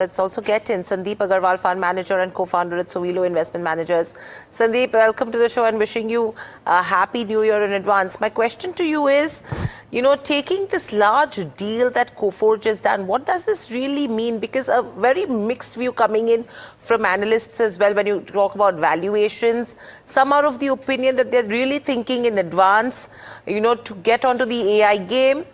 Let's also get in Sandip Agarwal, Fund Manager and Co-founder at Sowilo Investment Managers. Sandip, welcome to the show and wishing you a happy new year in advance. My question to you is, taking this large deal that Coforge has done, what does this really mean? Because a very mixed view coming in from analysts as well when you talk about valuations. Some are of the opinion that they're really thinking in advance, to get onto the AI game.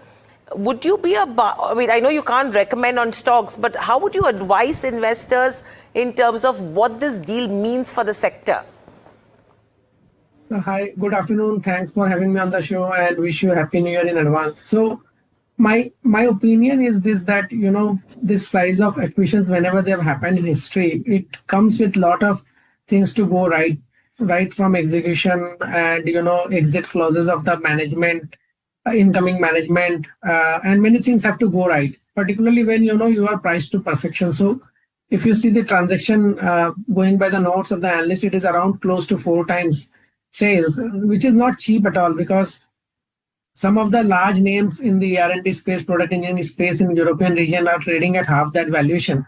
Would you be I know you can't recommend on stocks, but how would you advise investors in terms of what this deal means for the sector? Hi, good afternoon. Thanks for having me on the show and wish you a happy new year in advance. So my opinion is this, that, this size of acquisitions, whenever they have happened in history, it comes with a lot of things to go right from execution and, exit clauses of the management, incoming management, and many things have to go right, particularly when you are priced to perfection. So if you see the transaction going by the notes of the analyst, it is around close to 4 times sales, which is not cheap at all, because some of the large names in the R&D space, product engineering space in European region are trading at half that valuation.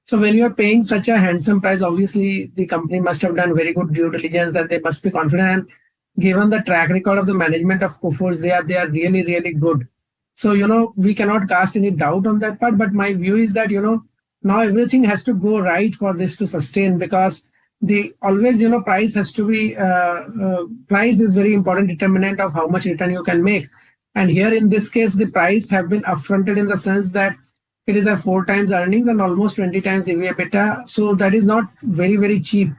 So when you're paying such a handsome price, obviously the company must have done very good due diligence and they must be confident. And given the track record of the management of Coforge, they are really, really good. So, we cannot cast any doubt on that part. But my view is that, now everything has to go right for this to sustain, because price has to be, price is very important determinant of how much return you can make. And here in this case, the price have been upfronted in the sense that it is at 4 times earnings and almost 20 times EV/EBITDA. So that is not very, very cheap.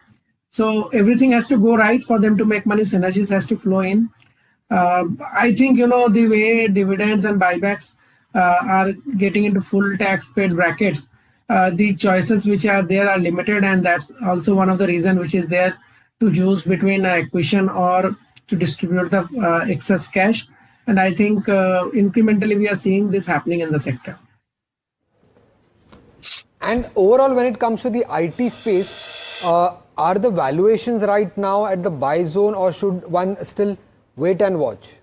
So everything has to go right for them to make money. Synergies has to flow in. I think, the way dividends and buybacks are getting into full tax paid brackets, the choices which are there are limited. And that's also one of the reasons which is there to choose between acquisition or to distribute the excess cash. And I think incrementally we are seeing this happening in the sector. And overall, when it comes to the IT space, are the valuations right now at the buy zone, or should one still wait and watch?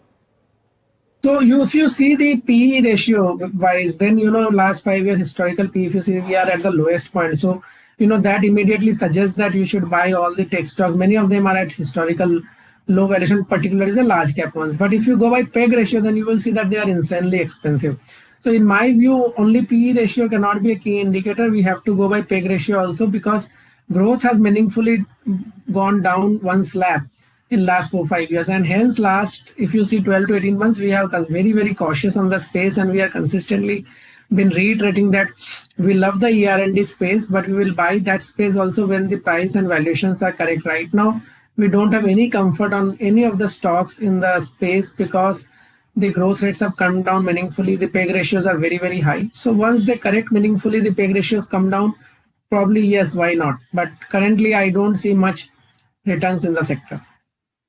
So if you see the PE ratio wise, then, last 5 year historical PE, if you see, we are at the lowest point. So, that immediately suggests that you should buy all the tech stocks. Many of them are at historical low valuation, particularly the large cap ones. But if you go by PEG ratio, then you will see that they are insanely expensive. So in my view, only PE ratio cannot be a key indicator. We have to go by PEG ratio also, because growth has meaningfully gone down one slab in last 4-5 years, and hence if you see 12 to 18 months, we have very, very cautious on the space, and we are consistently been reiterating that we love the ER&D space, but we will buy that space also when the price and valuations are correct. Right now, we don't have any comfort on any of the stocks in the space, because the growth rates have come down meaningfully. The PEG ratios are very, very high. So once they correct meaningfully, the PEG ratios come down, probably yes, why not? But currently, I don't see much returns in the sector.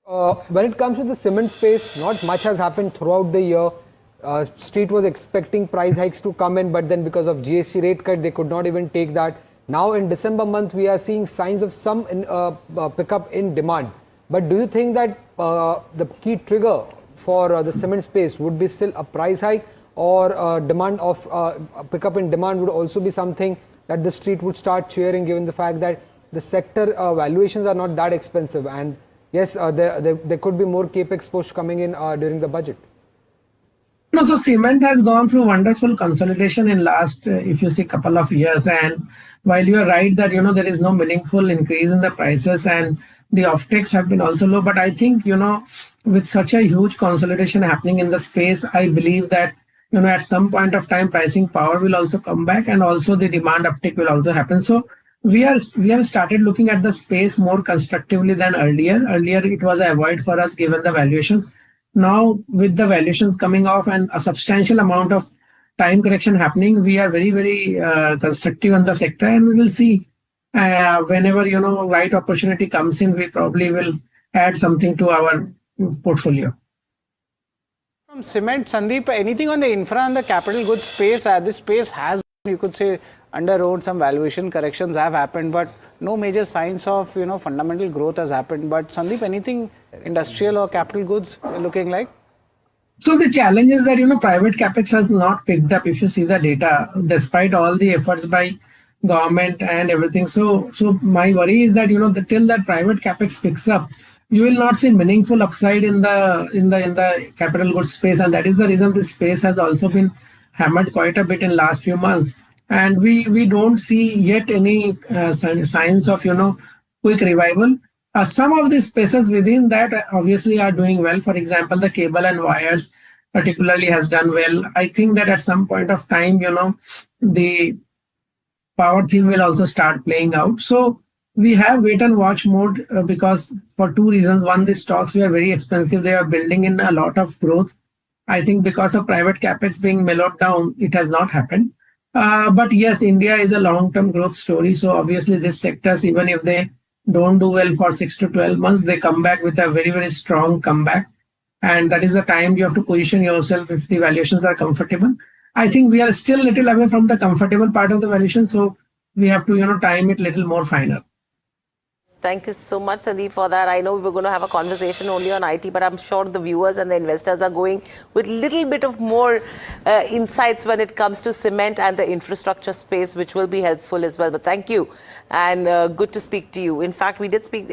When it comes to the cement space, not much has happened throughout the year. Street was expecting price hikes to come in, but then because of GST rate cut, they could not even take that. Now in December month, we are seeing signs of some pickup in demand. But do you think that the key trigger for the cement space would be still a price hike, or demand of pickup in demand would also be something that the street would start cheering, given the fact that the sector valuations are not that expensive, and yes, there could be more capex push coming in during the budget? No, so cement has gone through wonderful consolidation in last, if you see, couple of years. And while you are right that, there is no meaningful increase in the prices and the offtakes have been also low, but I think, with such a huge consolidation happening in the space, I believe that, at some point of time, pricing power will also come back, and also the demand uptick will also happen. So we have started looking at the space more constructively than earlier. Earlier, it was a avoid for us given the valuations. Now, with the valuations coming off and a substantial amount of time correction happening, we are very, very constructive on the sector, and we will see whenever, right opportunity comes in, we probably will add something to our portfolio. From cement, Sandip, anything on the infra and the capital goods space? This space has, you could say, underwrote, some valuation corrections have happened, but no major signs of, fundamental growth has happened. But Sandip, anything industrial or capital goods looking like? So the challenge is that, private capex has not picked up. If you see the data, despite all the efforts by government and everything. So my worry is that till that private capex picks up, you will not see meaningful upside in the capital goods space, and that is the reason this space has also been hammered quite a bit in last few months. And we don't see yet any signs of quick revival. Some of these spaces within that obviously are doing well. For example, the cable and wires particularly has done well. I think that at some point of time, the power theme will also start playing out. So we have wait and watch mode because for two reasons. One, the stocks were very expensive. They are building in a lot of growth. I think because of private capex being mellowed down, it has not happened. But yes, India is a long-term growth story. So obviously, these sectors, even if they don't do well for 6 to 12 months, they come back with a very, very strong comeback. And that is the time you have to position yourself if the valuations are comfortable. I think we are still a little away from the comfortable part of the valuation. So we have to, time it a little more finer. Thank you so much, Sandip, for that. I know we were going to have a conversation only on IT, but I'm sure the viewers and the investors are going with little bit of more insights when it comes to cement and the infrastructure space, which will be helpful as well. But thank you, and good to speak to you. In fact, we did speak.